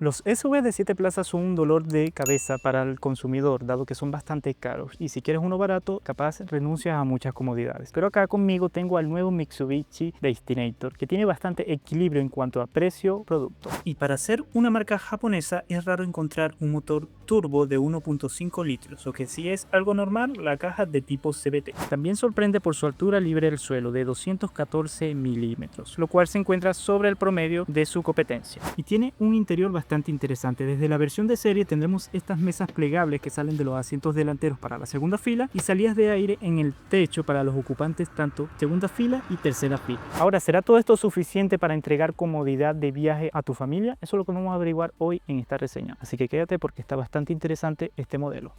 Los SUV de 7 plazas son un dolor de cabeza para el consumidor, dado que son bastante caros. Y si quieres uno barato, capaz renuncias a muchas comodidades. Pero acá conmigo tengo al nuevo Mitsubishi Destinator, que tiene bastante equilibrio en cuanto a precio-producto. Y para ser una marca japonesa, es raro encontrar un motor turbo de 1.5 litros, o que si es algo normal, la caja de tipo CVT. También sorprende por su altura libre del suelo de 214 milímetros, lo cual se encuentra sobre el promedio de su competencia. Y tiene un interior bastante interesante. Desde la versión de serie tendremos estas mesas plegables que salen de los asientos delanteros para la segunda fila y salidas de aire en el techo para los ocupantes tanto segunda fila y tercera fila. Ahora, ¿será todo esto suficiente para entregar comodidad de viaje a tu familia? Eso es lo que vamos a averiguar hoy en esta reseña. Así que quédate porque está bastante interesante este modelo.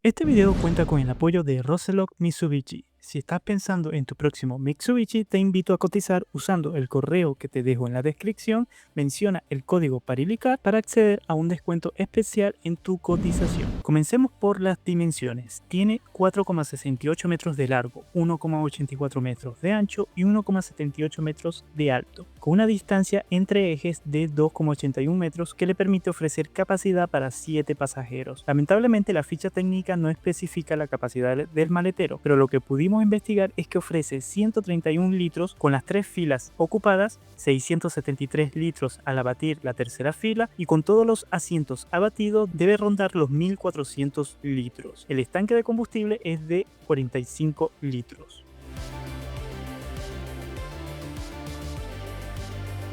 Este video cuenta con el apoyo de Roselog Mitsubishi. Si estás pensando en tu próximo Mitsubishi, te invito a cotizar usando el correo que te dejo en la descripción. Menciona el código PARILICAR para acceder a un descuento especial en tu cotización. Comencemos por las dimensiones. Tiene 4,68 metros de largo, 1,84 metros de ancho y 1,78 metros de alto, con una distancia entre ejes de 2,81 metros que le permite ofrecer capacidad para 7 pasajeros. Lamentablemente la ficha técnica no especifica la capacidad del maletero, pero lo que pudimos investigar es que ofrece 131 litros con las 3 filas ocupadas, 673 litros al abatir la tercera fila y con todos los asientos abatidos debe rondar los 1400 litros. El estanque de combustible es de 45 litros.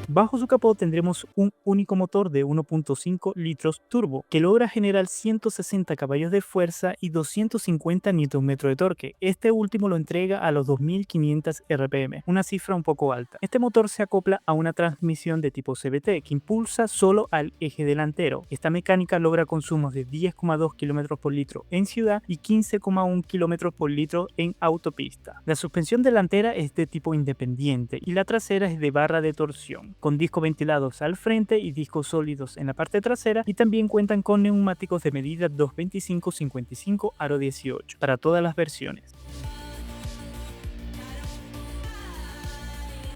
Bajo su capó tendremos un único motor de 1.5 litros turbo que logra generar 160 caballos de fuerza y 250 Nm de torque. Este último lo entrega a los 2500 RPM, una cifra un poco alta. Este motor se acopla a una transmisión de tipo CVT que impulsa solo al eje delantero. Esta mecánica logra consumos de 10,2 km por litro en ciudad y 15,1 km por litro en autopista. La suspensión delantera es de tipo independiente y la trasera es de barra de torsión, con discos ventilados al frente y discos sólidos en la parte trasera, y también cuentan con neumáticos de medida 225/55 aro 18 para todas las versiones.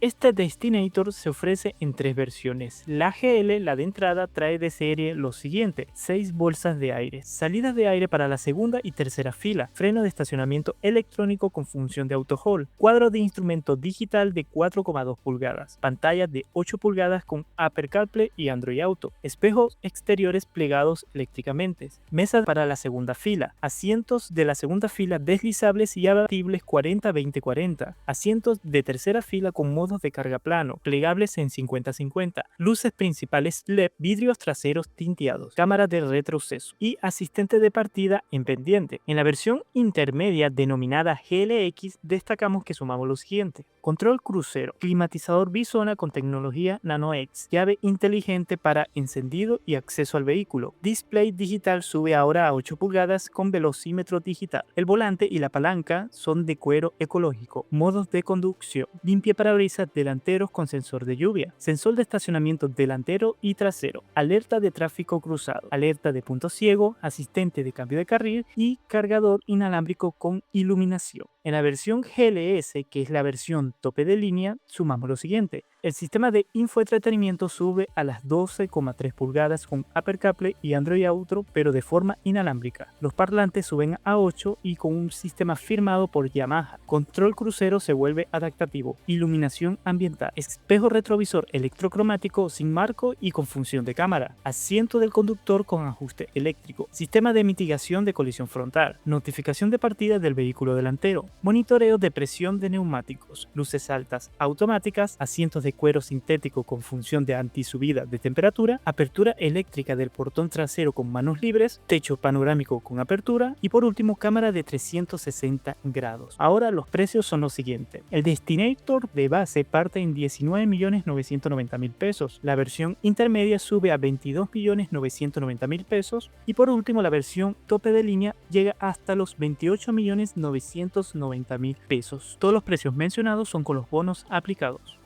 Este Destinator se ofrece en 3 versiones. La GL, la de entrada, trae de serie lo siguiente: 6 bolsas de aire, salidas de aire para la segunda y tercera fila, freno de estacionamiento electrónico con función de auto hold, cuadro de instrumento digital de 4,2 pulgadas, pantalla de 8 pulgadas con Apple CarPlay y Android Auto, espejos exteriores plegados eléctricamente, mesa para la segunda fila, asientos de la segunda fila deslizables y abatibles 40-20-40, asientos de tercera fila con modo de carga plano, plegables en 50-50, luces principales LED, vidrios traseros tinteados, cámara de retroceso y asistente de partida en pendiente. En la versión intermedia denominada GLX destacamos que sumamos lo siguiente: control crucero, climatizador bisona con tecnología NanoX, llave inteligente para encendido y acceso al vehículo, display digital sube ahora a 8 pulgadas con velocímetro digital, el volante y la palanca son de cuero ecológico, modos de conducción, limpia parabrisas delanteros con sensor de lluvia, sensor de estacionamiento delantero y trasero, alerta de tráfico cruzado, alerta de punto ciego, asistente de cambio de carril y cargador inalámbrico con iluminación. En la versión GLS, que es la versión tope de línea, sumamos lo siguiente: el sistema de infoentretenimiento sube a las 12,3 pulgadas con Apple CarPlay y Android Auto, pero de forma inalámbrica. Los parlantes suben a 8 y con un sistema firmado por Yamaha. Control crucero se vuelve adaptativo. Iluminación ambiental. Espejo retrovisor electrocromático sin marco y con función de cámara. Asiento del conductor con ajuste eléctrico. Sistema de mitigación de colisión frontal. Notificación de partida del vehículo delantero. Monitoreo de presión de neumáticos. Luces altas automáticas. Asientos de cuero sintético con función de antisubida de temperatura, apertura eléctrica del portón trasero con manos libres, techo panorámico con apertura y por último cámara de 360 grados. Ahora los precios son los siguientes: el Destinator de base parte en 19.990.000 pesos, la versión intermedia sube a 22.990.000 pesos y por último la versión tope de línea llega hasta los 28.990.000 pesos. Todos los precios mencionados son con los bonos aplicados.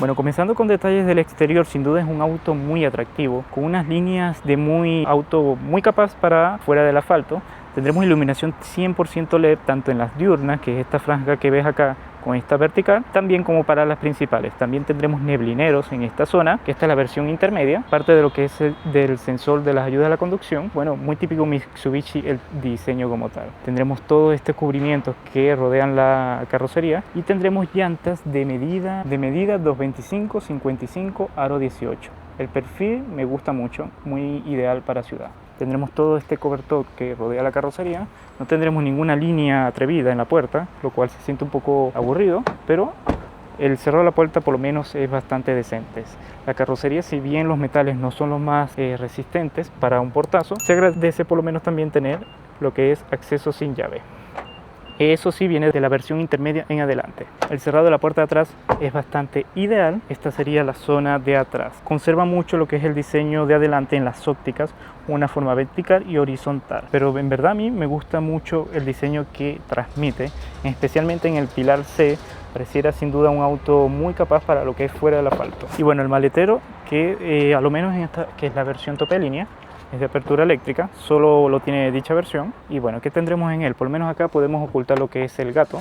Bueno, comenzando con detalles del exterior, sin duda es un auto muy atractivo, con unas líneas de auto muy capaz para fuera del asfalto. Tendremos iluminación 100% LED tanto en las diurnas, que es esta franja que ves acá con esta vertical, también como para las principales. También tendremos neblineros en esta zona, que esta es la versión intermedia, parte de lo que es del sensor de las ayudas a la conducción. Bueno, muy típico Mitsubishi el diseño como tal. Tendremos todo este cubrimiento que rodean la carrocería y tendremos llantas de medida 225/55 aro 18. El perfil me gusta mucho, muy ideal para ciudad. Tendremos todo este cobertor que rodea la carrocería. No tendremos ninguna línea atrevida en la puerta, lo cual se siente un poco aburrido, pero el cerrado de la puerta por lo menos es bastante decente. La carrocería, si bien los metales no son los más resistentes para un portazo, se agradece por lo menos también tener lo que es acceso sin llave. Eso sí viene de la versión intermedia en adelante. El cerrado de la puerta de atrás es bastante ideal. Esta sería la zona de atrás. Conserva mucho lo que es el diseño de adelante en las ópticas, una forma vertical y horizontal. Pero en verdad a mí me gusta mucho el diseño que transmite, especialmente en el pilar C. Pareciera sin duda un auto muy capaz para lo que es fuera del asfalto. Y bueno, el maletero, que a lo menos en esta, que es la versión tope de línea, es de apertura eléctrica, solo lo tiene dicha versión. Y bueno, ¿qué tendremos en él? Por lo menos acá podemos ocultar lo que es el gato.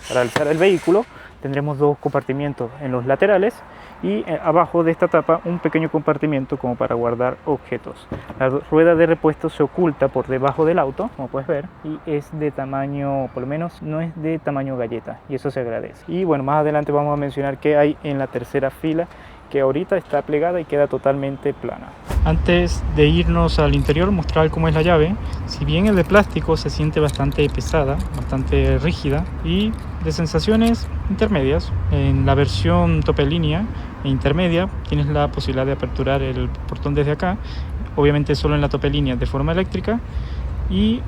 Para alzar el vehículo tendremos dos compartimientos en los laterales y abajo de esta tapa un pequeño compartimento como para guardar objetos. La rueda de repuesto se oculta por debajo del auto, como puedes ver, y es de tamaño, por lo menos no es de tamaño galleta, y eso se agradece. Y bueno, más adelante vamos a mencionar qué hay en la tercera fila, que ahorita está plegada y queda totalmente plana. Antes de irnos al interior, mostrar cómo es la llave. Si bien el de plástico se siente bastante pesada, bastante rígida y de sensaciones intermedias, en la versión tope de línea e intermedia tienes la posibilidad de aperturar el portón desde acá, obviamente solo en la tope de línea de forma eléctrica, y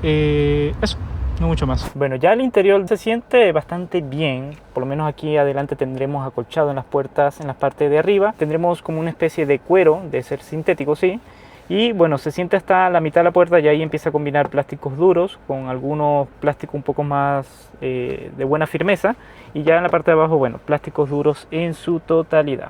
eso. No mucho más. Bueno, ya el interior se siente bastante bien. Por lo menos aquí adelante tendremos acolchado en las puertas, en la parte de arriba. Tendremos como una especie de cuero, de ser sintético, sí. Y bueno, se siente hasta la mitad de la puerta y ahí empieza a combinar plásticos duros con algunos plásticos un poco más de buena firmeza. Y ya en la parte de abajo, bueno, plásticos duros en su totalidad.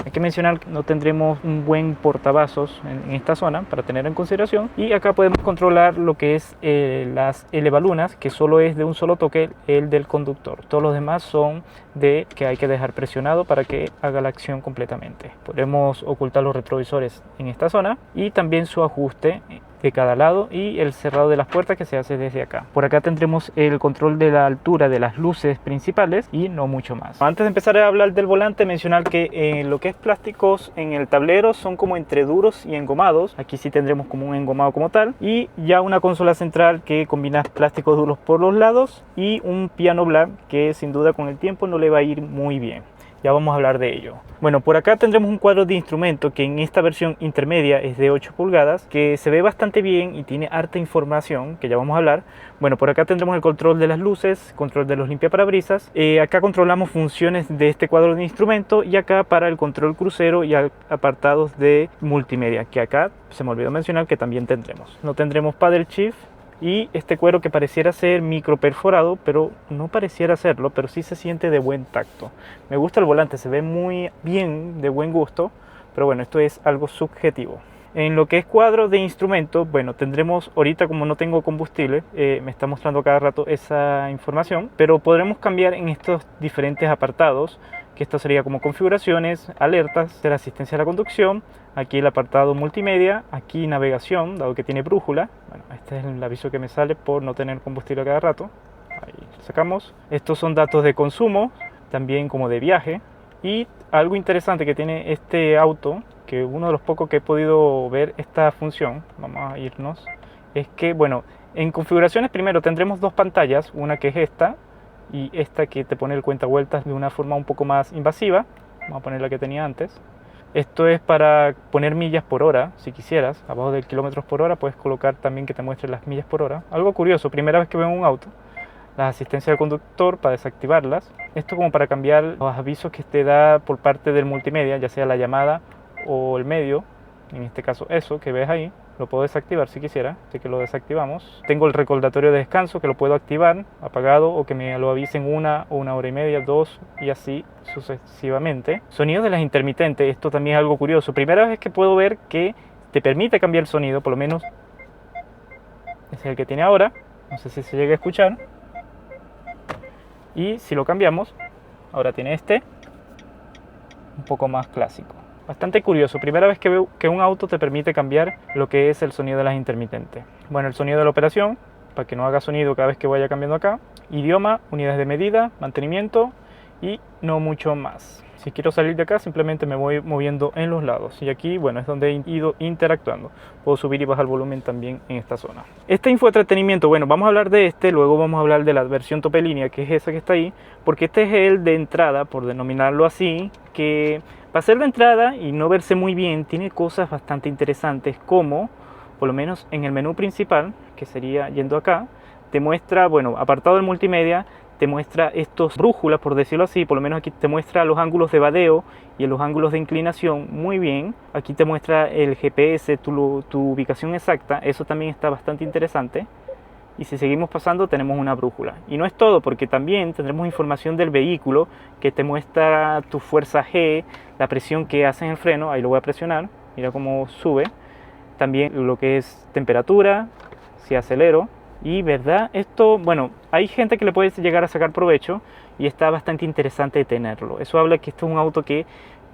Hay que mencionar que no tendremos un buen portavasos en esta zona para tener en consideración. Y acá podemos controlar lo que es las elevalunas, que solo es de un solo toque el del conductor. Todos los demás son de que hay que dejar presionado para que haga la acción completamente. Podemos ocultar los retrovisores en esta zona y también su ajuste de cada lado y el cerrado de las puertas que se hace desde acá. Por acá tendremos el control de la altura de las luces principales y no mucho más. Antes de empezar a hablar del volante, mencionar que lo que es plásticos en el tablero son como entre duros y engomados. Aquí sí tendremos como un engomado como tal, y ya una consola central que combina plásticos duros por los lados y un piano black que sin duda con el tiempo no le va a ir muy bien. Ya vamos a hablar de ello. Bueno, por acá tendremos un cuadro de instrumento que en esta versión intermedia es de 8 pulgadas, que se ve bastante bien y tiene harta información, que ya vamos a hablar. Bueno, por acá tendremos el control de las luces, control de los limpiaparabrisas. Acá controlamos funciones de este cuadro de instrumento, y acá para el control crucero y apartados de multimedia, que acá se me olvidó mencionar que también tendremos. No tendremos paddle shift. Y este cuero que pareciera ser micro perforado, pero no pareciera serlo, pero sí se siente de buen tacto. Me gusta el volante, se ve muy bien, de buen gusto, pero bueno, esto es algo subjetivo. En lo que es cuadro de instrumentos, bueno, tendremos ahorita, como no tengo combustible, me está mostrando cada rato esa información, pero podremos cambiar en estos diferentes apartados, que esto sería como configuraciones, alertas de la asistencia a la conducción, aquí el apartado multimedia, aquí navegación, dado que tiene brújula. Bueno, este es el aviso que me sale por no tener combustible a cada rato. Ahí lo sacamos. Estos son datos de consumo, también como de viaje. Y algo interesante que tiene este auto, que uno de los pocos que he podido ver esta función, vamos a irnos, es que, bueno, en configuraciones primero tendremos dos pantallas, una que es esta, y esta que te pone el cuentavueltas de una forma un poco más invasiva. Vamos a poner la que tenía antes. Esto es para poner millas por hora, si quisieras. Abajo del kilómetros por hora puedes colocar también que te muestre las millas por hora. Algo curioso, primera vez que veo en un auto. Las asistencias del conductor para desactivarlas. Esto como para cambiar los avisos que te da por parte del multimedia, ya sea la llamada o el medio. En este caso eso que ves ahí, lo puedo desactivar si quisiera, así que lo desactivamos. Tengo el recordatorio de descanso que lo puedo activar, apagado, o que me lo avisen 1 o 1 hora y media, 2 y así sucesivamente. Sonido de las intermitentes, esto también es algo curioso. Primera vez que puedo ver que te permite cambiar el sonido, por lo menos Ese es el que tiene ahora, no sé si se llega a escuchar. Y si lo cambiamos, ahora tiene este, un poco más clásico. Bastante curioso, primera vez que veo que un auto te permite cambiar lo que es el sonido de las intermitentes. Bueno, el sonido de la operación, para que no haga sonido cada vez que vaya cambiando acá. Idioma, unidades de medida, mantenimiento y no mucho más. Si quiero salir de acá, simplemente me voy moviendo en los lados. Y aquí, bueno, es donde he ido interactuando. Puedo subir y bajar el volumen también en esta zona. Este infoentretenimiento, bueno, vamos a hablar de este, luego vamos a hablar de la versión tope línea, que es esa que está ahí, porque este es el de entrada, por denominarlo así, que para ser de entrada y no verse muy bien, tiene cosas bastante interesantes, como, por lo menos en el menú principal, que sería yendo acá, te muestra, bueno, apartado del multimedia, te muestra estos brújulas, por decirlo así, por lo menos aquí te muestra los ángulos de vadeo y los ángulos de inclinación muy bien. Aquí te muestra el GPS, tu ubicación exacta, eso también está bastante interesante. Y si seguimos pasando tenemos una brújula. Y no es todo, porque también tendremos información del vehículo que te muestra tu fuerza G, la presión que hace en el freno, ahí lo voy a presionar, mira cómo sube. También lo que es temperatura, si acelero. Y verdad, esto, bueno, hay gente que le puede llegar a sacar provecho y está bastante interesante tenerlo. Eso habla que esto es un auto que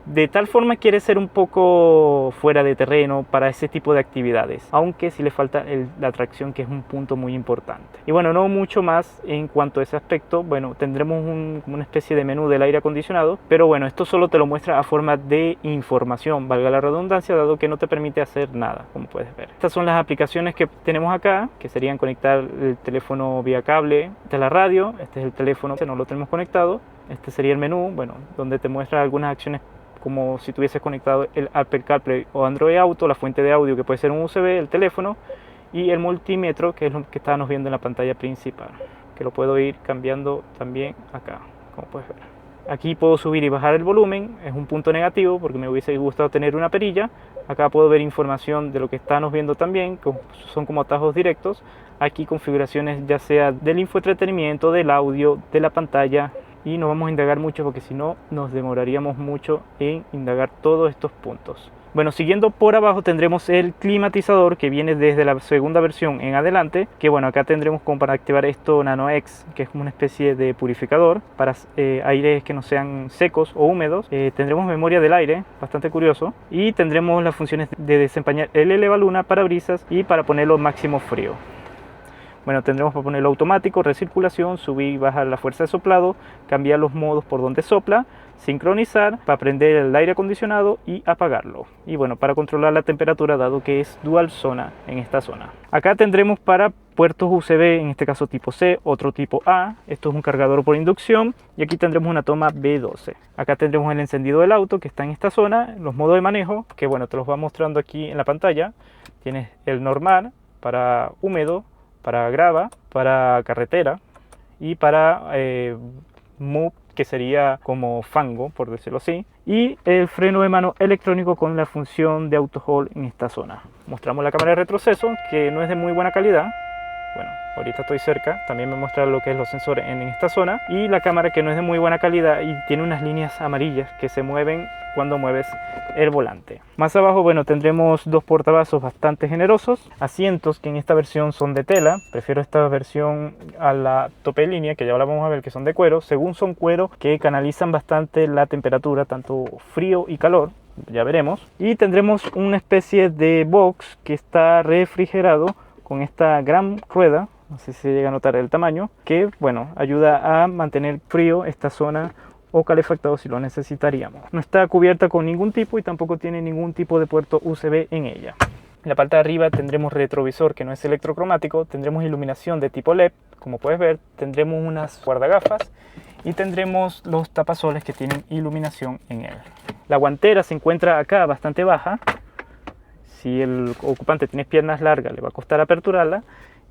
de tal forma quiere ser un poco fuera de terreno para ese tipo de actividades, aunque sí le falta la tracción, que es un punto muy importante. Y bueno, no mucho más en cuanto a ese aspecto. Bueno, tendremos como una especie de menú del aire acondicionado, pero bueno, esto solo te lo muestra a forma de información, valga la redundancia, dado que no te permite hacer nada, como puedes ver. Estas son las aplicaciones que tenemos acá, que serían conectar el teléfono vía cable. Esta es la radio, este es el teléfono, no lo tenemos conectado. Este sería el menú, bueno, donde te muestra algunas acciones, como si tuvieses conectado el Apple CarPlay o Android Auto, la fuente de audio que puede ser un USB, el teléfono, y el multímetro, que es lo que estábamos viendo en la pantalla principal, que lo puedo ir cambiando también acá, como puedes ver. Aquí puedo subir y bajar el volumen, es un punto negativo porque me hubiese gustado tener una perilla. Acá puedo ver información de lo que estamos viendo también, que son como atajos directos. Aquí configuraciones ya sea del infoentretenimiento, del audio, de la pantalla. Y no vamos a indagar mucho porque si no nos demoraríamos mucho en indagar todos estos puntos. Bueno, siguiendo por abajo tendremos el climatizador, que viene desde la segunda versión en adelante, que bueno, acá tendremos como para activar esto NanoX, que es como una especie de purificador para aires que no sean secos o húmedos. Tendremos memoria del aire, bastante curioso, y tendremos las funciones de desempañar el elevaluna, parabrisas y para ponerlo máximo frío. Bueno, tendremos para ponerlo automático, recirculación, subir y bajar la fuerza de soplado, cambiar los modos por donde sopla, sincronizar, para prender el aire acondicionado y apagarlo. Y bueno, para controlar la temperatura, dado que es dual zona en esta zona. Acá tendremos para puertos USB, en este caso tipo C, otro tipo A. Esto es un cargador por inducción y aquí tendremos una toma B12. Acá tendremos el encendido del auto, que está en esta zona, los modos de manejo, que bueno, te los va mostrando aquí en la pantalla. Tienes el normal para húmedo, para grava, para carretera y para move, que sería como fango, por decirlo así, y el freno de mano electrónico con la función de auto hold en esta zona. Mostramos la cámara de retroceso, que no es de muy buena calidad. Bueno, ahorita estoy cerca, también me muestra lo que es los sensores en esta zona, y la cámara, que no es de muy buena calidad y tiene unas líneas amarillas que se mueven cuando mueves el volante. Más abajo, bueno, tendremos dos portavasos bastante generosos, asientos que en esta versión son de tela. Prefiero esta versión a la tope línea, que ya la vamos a ver, que son de cuero. Según son cuero, que canalizan bastante la temperatura, tanto frío y calor, ya veremos. Y tendremos una especie de box que está refrigerado con esta gran rueda, no sé si se llega a notar el tamaño, que bueno, ayuda a mantener frío esta zona o calefactado si lo necesitaríamos. No está cubierta con ningún tipo y tampoco tiene ningún tipo de puerto USB en ella. En la parte de arriba tendremos retrovisor, que no es electrocromático, tendremos iluminación de tipo LED, como puedes ver, tendremos unas guardagafas y tendremos los tapasoles que tienen iluminación en él. La guantera se encuentra acá bastante baja. Si el ocupante tiene piernas largas, le va a costar aperturarla,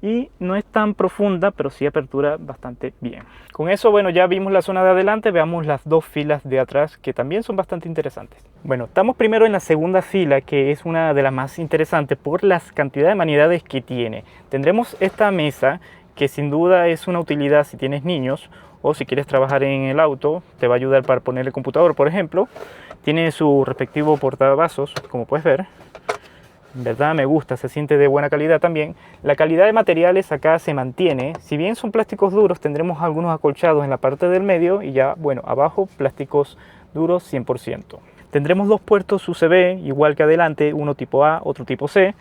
y no es tan profunda, pero sí apertura bastante bien. Con eso, bueno, ya vimos la zona de adelante. Veamos las dos filas de atrás, que también son bastante interesantes. Bueno, estamos primero en la segunda fila, que es una de las más interesantes por las cantidades de manidades que tiene. Tendremos esta mesa, que sin duda es una utilidad si tienes niños o si quieres trabajar en el auto. Te va a ayudar para poner el computador, por ejemplo. Tiene su respectivo portavasos, como puedes ver. En verdad me gusta, se siente de buena calidad también. La calidad de materiales acá se mantiene. Si bien son plásticos duros, tendremos algunos acolchados en la parte del medio y ya, bueno, abajo plásticos duros 100%. Tendremos dos puertos USB, igual que adelante, uno tipo A, otro tipo C.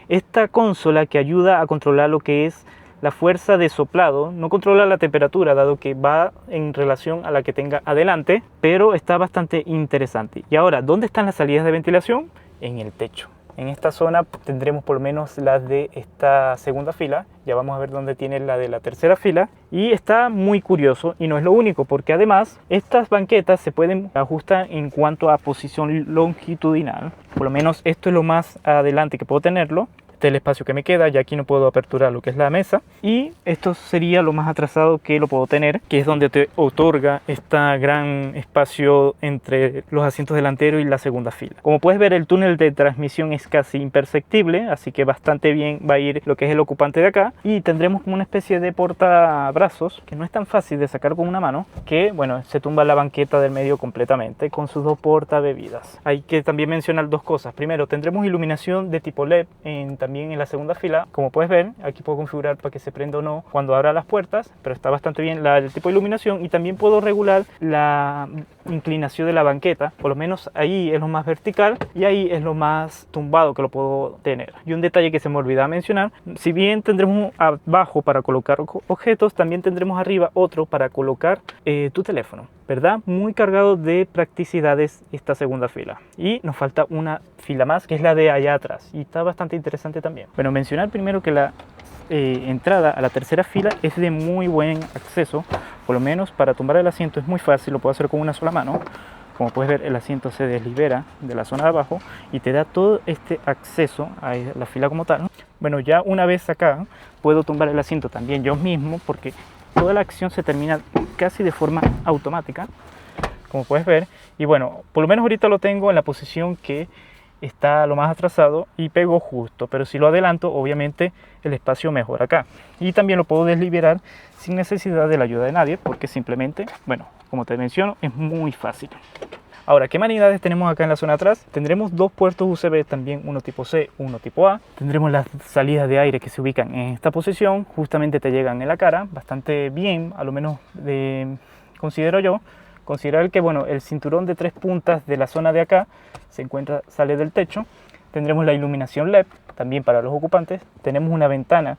Esta consola que ayuda a controlar lo que es la fuerza de soplado, no controla la temperatura dado que va en relación a la que tenga adelante, pero está bastante interesante. Y ahora, ¿dónde están las salidas de ventilación? En el techo. En esta zona tendremos por lo menos las de esta segunda fila, ya vamos a ver dónde tiene la de la tercera fila, y está muy curioso y no es lo único porque además estas banquetas se pueden ajustar en cuanto a posición longitudinal, por lo menos esto es lo más adelante que puedo tenerlo. Este es el espacio que me queda, ya aquí no puedo aperturar lo que es la mesa, y esto sería lo más atrasado que lo puedo tener, que es donde te otorga este gran espacio entre los asientos delanteros y la segunda fila. Como puedes ver, el túnel de transmisión es casi imperceptible, así que bastante bien va a ir lo que es el ocupante de acá, y tendremos como una especie de portabrazos que no es tan fácil de sacar con una mano, que bueno, se tumba la banqueta del medio completamente con sus dos portabebidas. Hay que también mencionar dos cosas. Primero, tendremos iluminación de tipo LED también en la segunda fila. Como puedes ver, aquí puedo configurar para que se prenda o no cuando abra las puertas, pero está bastante bien el tipo de iluminación, y también puedo regular la inclinación de la banqueta. Por lo menos ahí es lo más vertical y ahí es lo más tumbado que lo puedo tener. Y un detalle que se me olvidaba mencionar, si bien tendremos abajo para colocar objetos, también tendremos arriba otro para colocar tu teléfono, ¿verdad? Muy cargado de practicidades esta segunda fila. Y nos falta una fila más, que es la de allá atrás, y está bastante interesante también. Bueno, mencionar primero que la entrada a la tercera fila es de muy buen acceso. Por lo menos para tumbar el asiento es muy fácil, lo puedo hacer con una sola mano. Como puedes ver, el asiento se deslibera de la zona de abajo y te da todo este acceso a la fila como tal. Bueno, ya una vez acá puedo tumbar el asiento también yo mismo, porque toda la acción se termina casi de forma automática, como puedes ver. Y bueno, por lo menos ahorita lo tengo en la posición que está lo más atrasado y pego justo, pero si lo adelanto, obviamente el espacio mejora acá. Y también lo puedo desliberar sin necesidad de la ayuda de nadie, porque simplemente, bueno, como te menciono, es muy fácil. Ahora, ¿qué manidades tenemos acá en la zona de atrás? Tendremos dos puertos USB, también uno tipo C, uno tipo A. Tendremos las salidas de aire que se ubican en esta posición, justamente te llegan en la cara, bastante bien, a lo menos considero yo. Considerar que bueno, el cinturón de tres puntas de la zona de acá sale del techo. Tendremos la iluminación LED también para los ocupantes. Tenemos una ventana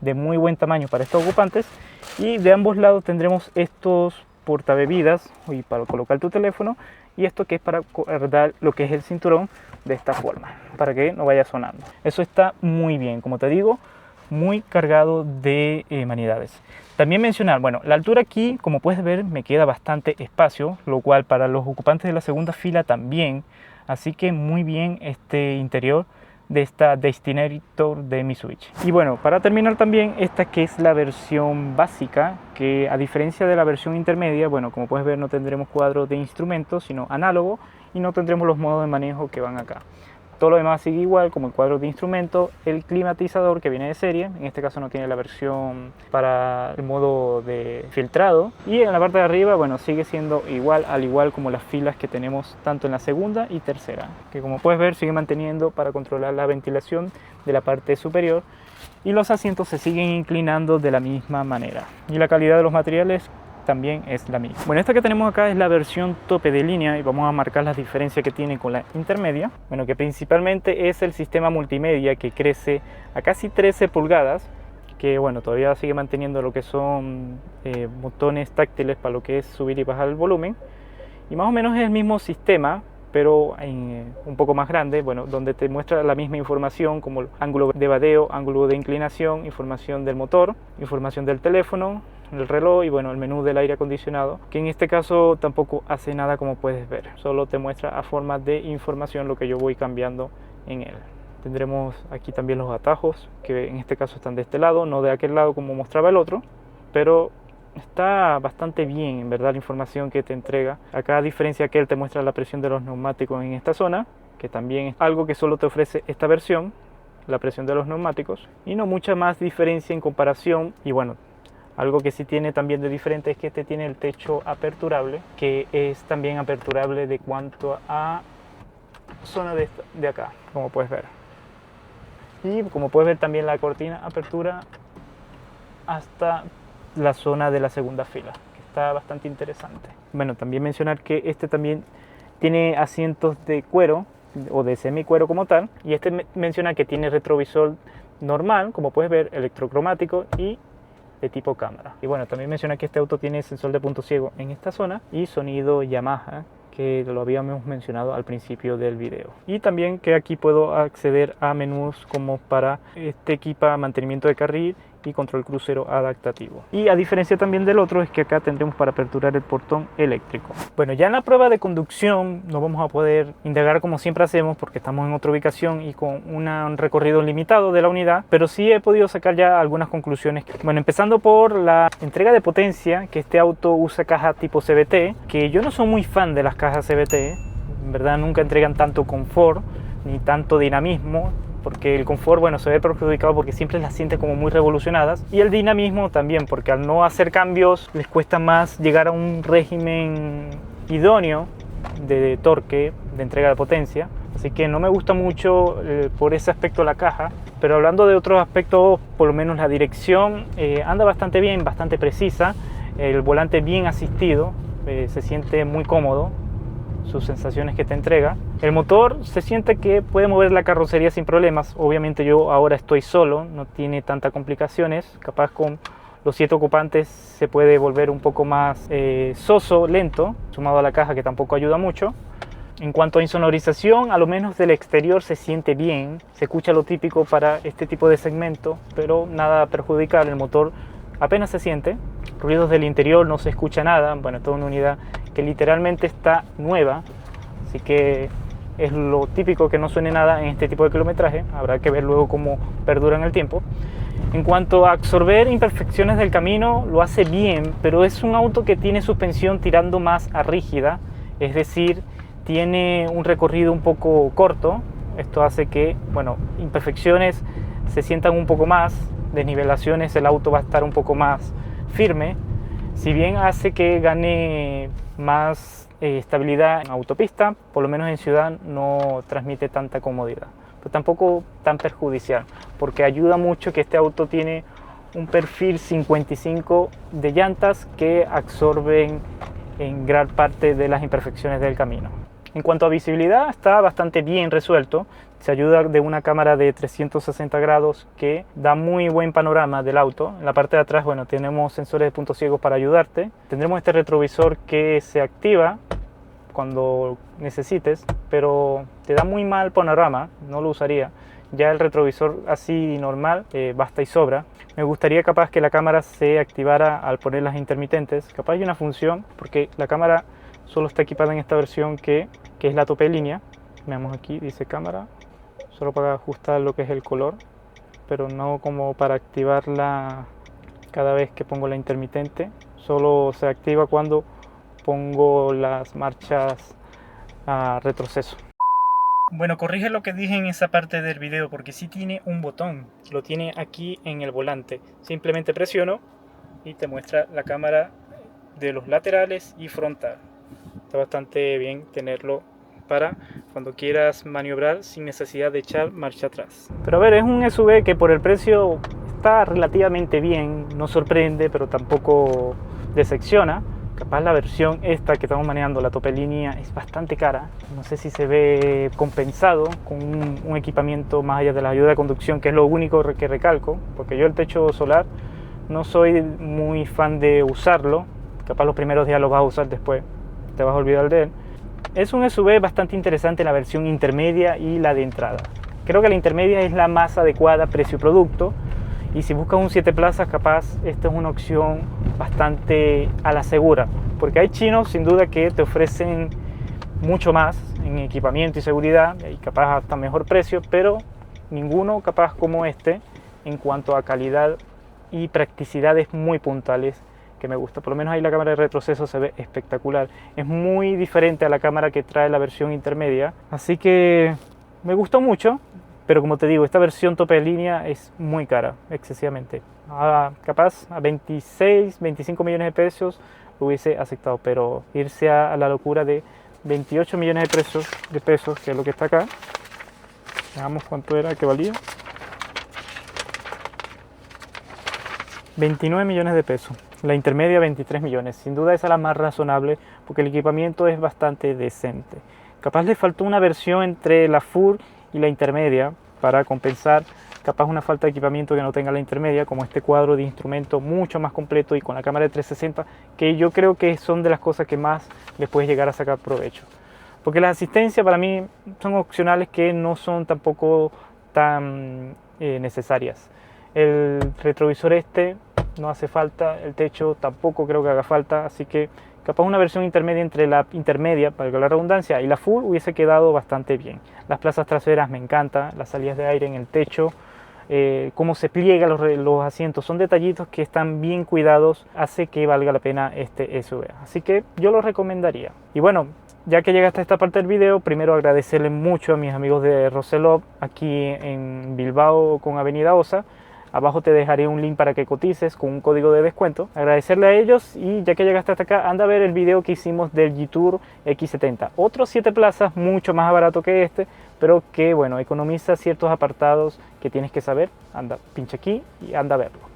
de muy buen tamaño para estos ocupantes, y de ambos lados tendremos estos portabebidas y para colocar tu teléfono, y esto que es para guardar lo que es el cinturón de esta forma, para que no vaya sonando. Eso está muy bien, como te digo, muy cargado de manidades. También mencionar, bueno, la altura aquí, como puedes ver, me queda bastante espacio, lo cual para los ocupantes de la segunda fila también, así que muy bien este interior de esta Destinator de Mitsubishi. Y bueno, para terminar también, esta que es la versión básica, que a diferencia de la versión intermedia, bueno, como puedes ver, no tendremos cuadro de instrumentos, sino análogo, y no tendremos los modos de manejo que van acá. Todo lo demás sigue igual, como el cuadro de instrumentos, el climatizador que viene de serie, en este caso no tiene la versión para el modo de filtrado, y en la parte de arriba, bueno, sigue siendo igual, al igual como las filas que tenemos tanto en la segunda y tercera, que como puedes ver sigue manteniendo para controlar la ventilación de la parte superior, y los asientos se siguen inclinando de la misma manera, y la calidad de los materiales también es la misma. Bueno, esta que tenemos acá es la versión tope de línea, y vamos a marcar las diferencias que tiene con la intermedia. Bueno, que principalmente es el sistema multimedia, que crece a casi 13 pulgadas, que bueno, todavía sigue manteniendo lo que son botones táctiles para lo que es subir y bajar el volumen, y más o menos es el mismo sistema, pero un poco más grande, bueno, donde te muestra la misma información como el ángulo de vadeo, ángulo de inclinación, información del motor, información del teléfono, el reloj y bueno, el menú del aire acondicionado, que en este caso tampoco hace nada, como puedes ver, solo te muestra a forma de información lo que yo voy cambiando en él. Tendremos aquí también los atajos, que en este caso están de este lado, no de aquel lado como mostraba el otro, pero está bastante bien en verdad la información que te entrega. Acá, a diferencia que él te muestra la presión de los neumáticos en esta zona, que también es algo que solo te ofrece esta versión, la presión de los neumáticos, y no mucha más diferencia en comparación. Y bueno, algo que sí tiene también de diferente es que este tiene el techo aperturable, que es también aperturable de cuanto a zona de acá, como puedes ver. y como puedes ver también la cortina apertura hasta la zona de la segunda fila, que está bastante interesante. Bueno, también mencionar que este también tiene asientos de cuero o de semicuero como tal, y este menciona que tiene retrovisor normal, como puedes ver, electrocromático y de tipo cámara. Y bueno, también menciona que este auto tiene sensor de punto ciego en esta zona y sonido Yamaha, que lo habíamos mencionado al principio del video. Y también que aquí puedo acceder a menús como para este equipa mantenimiento de carril y control crucero adaptativo. Y a diferencia también del otro es que acá tendremos para aperturar el portón eléctrico. Bueno, ya en la prueba de conducción no vamos a poder indagar como siempre hacemos porque estamos en otra ubicación y con un recorrido limitado de la unidad, pero sí he podido sacar ya algunas conclusiones. Bueno, empezando por la entrega de potencia, que este auto usa caja tipo CVT, que yo no soy muy fan de las cajas CVT, en verdad nunca entregan tanto confort ni tanto dinamismo, porque el confort, bueno, se ve perjudicado porque siempre las sientes como muy revolucionadas, y el dinamismo también, porque al no hacer cambios les cuesta más llegar a un régimen idóneo de torque, de entrega de potencia, así que no me gusta mucho por ese aspecto la caja. Pero hablando de otros aspectos, por lo menos la dirección anda bastante bien, bastante precisa, el volante bien asistido, se siente muy cómodo, sus sensaciones que te entrega. El motor se siente que puede mover la carrocería sin problemas. Obviamente yo ahora estoy solo, no tiene tantas complicaciones. Capaz con los 7 ocupantes se puede volver un poco más soso, lento, sumado a la caja que tampoco ayuda mucho. En cuanto a insonorización, a lo menos del exterior se siente bien, se escucha lo típico para este tipo de segmento, pero nada perjudicial. El motor apenas se siente, ruidos del interior no se escucha nada. Bueno, toda una unidad que literalmente está nueva, así que es lo típico que no suene nada en este tipo de kilometraje. Habrá que ver luego cómo perdura en el tiempo. En cuanto a absorber imperfecciones del camino, lo hace bien, pero es un auto que tiene suspensión tirando más a rígida, es decir, tiene un recorrido un poco corto. Esto hace que, bueno, imperfecciones se sientan un poco más, desnivelaciones el auto va a estar un poco más firme, si bien hace que gane más estabilidad en autopista, por lo menos en ciudad no transmite tanta comodidad, pero tampoco tan perjudicial, porque ayuda mucho que este auto tiene un perfil 55 de llantas que absorben en gran parte de las imperfecciones del camino. En cuanto a visibilidad, está bastante bien resuelto. Se ayuda de una cámara de 360 grados que da muy buen panorama del auto. En la parte de atrás, bueno, tenemos sensores de puntos ciegos para ayudarte. Tendremos este retrovisor que se activa cuando necesites, pero te da muy mal panorama, no lo usaría. Ya el retrovisor así normal basta y sobra. Me gustaría capaz que la cámara se activara al poner las intermitentes. Capaz hay una función, porque la cámara solo está equipada en esta versión que es la tope de línea. Veamos aquí, dice cámara, solo para ajustar lo que es el color, pero no como para activarla cada vez que pongo la intermitente. Solo se activa cuando pongo las marchas a retroceso. Bueno, corrige lo que dije en esa parte del video, porque sí tiene un botón, lo tiene aquí en el volante. Simplemente presiono y te muestra la cámara de los laterales y frontal. Está bastante bien tenerlo para cuando quieras maniobrar sin necesidad de echar marcha atrás. Pero a ver, es un SUV que por el precio está relativamente bien, no sorprende, pero tampoco decepciona. Capaz la versión esta que estamos manejando, la tope línea, es bastante cara. No sé si se ve compensado con un equipamiento más allá de la ayuda de conducción, que es lo único que recalco, porque yo el techo solar no soy muy fan de usarlo. Capaz los primeros días lo vas a usar, después te vas a olvidar de él. Es un SUV bastante interesante la versión intermedia y la de entrada. Creo que la intermedia es la más adecuada precio-producto, y si buscas un 7 plazas, capaz esta es una opción bastante a la segura, porque hay chinos sin duda que te ofrecen mucho más en equipamiento y seguridad, y capaz hasta mejor precio, pero ninguno capaz como este en cuanto a calidad y practicidades muy puntuales que me gusta. Por lo menos ahí la cámara de retroceso se ve espectacular, es muy diferente a la cámara que trae la versión intermedia, así que me gustó mucho. Pero como te digo, esta versión tope de línea es muy cara, excesivamente. Capaz a 26, 25 millones de pesos lo hubiese aceptado, pero irse a la locura de 28 millones de pesos, que es lo que está acá. Veamos cuánto era que valía. 29 millones de pesos. La intermedia 23 millones. Sin duda esa es la más razonable porque el equipamiento es bastante decente. Capaz le faltó una versión entre la Full y la intermedia para compensar capaz una falta de equipamiento que no tenga la intermedia, como este cuadro de instrumento mucho más completo y con la cámara de 360, que yo creo que son de las cosas que más les puedes llegar a sacar provecho. Porque las asistencias para mí son opcionales que no son tampoco tan necesarias. El retrovisor este no hace falta, el techo tampoco creo que haga falta, así que capaz una versión intermedia entre la intermedia, para la redundancia, y la Full hubiese quedado bastante bien. Las plazas traseras me encantan, las salidas de aire en el techo, cómo se pliegan los asientos, son detallitos que están bien cuidados, hace que valga la pena este SUV. Así que yo lo recomendaría. Y bueno, ya que llegaste a esta parte del video, primero agradecerle mucho a mis amigos de Roselop aquí en Bilbao con Avenida Osa. Abajo te dejaré un link para que cotices con un código de descuento. Agradecerle a ellos y ya que llegaste hasta acá, anda a ver el video que hicimos del Jetour X70. Otros 7 plazas, mucho más barato que este, pero que bueno, economiza ciertos apartados que tienes que saber. Anda, pincha aquí y anda a verlo.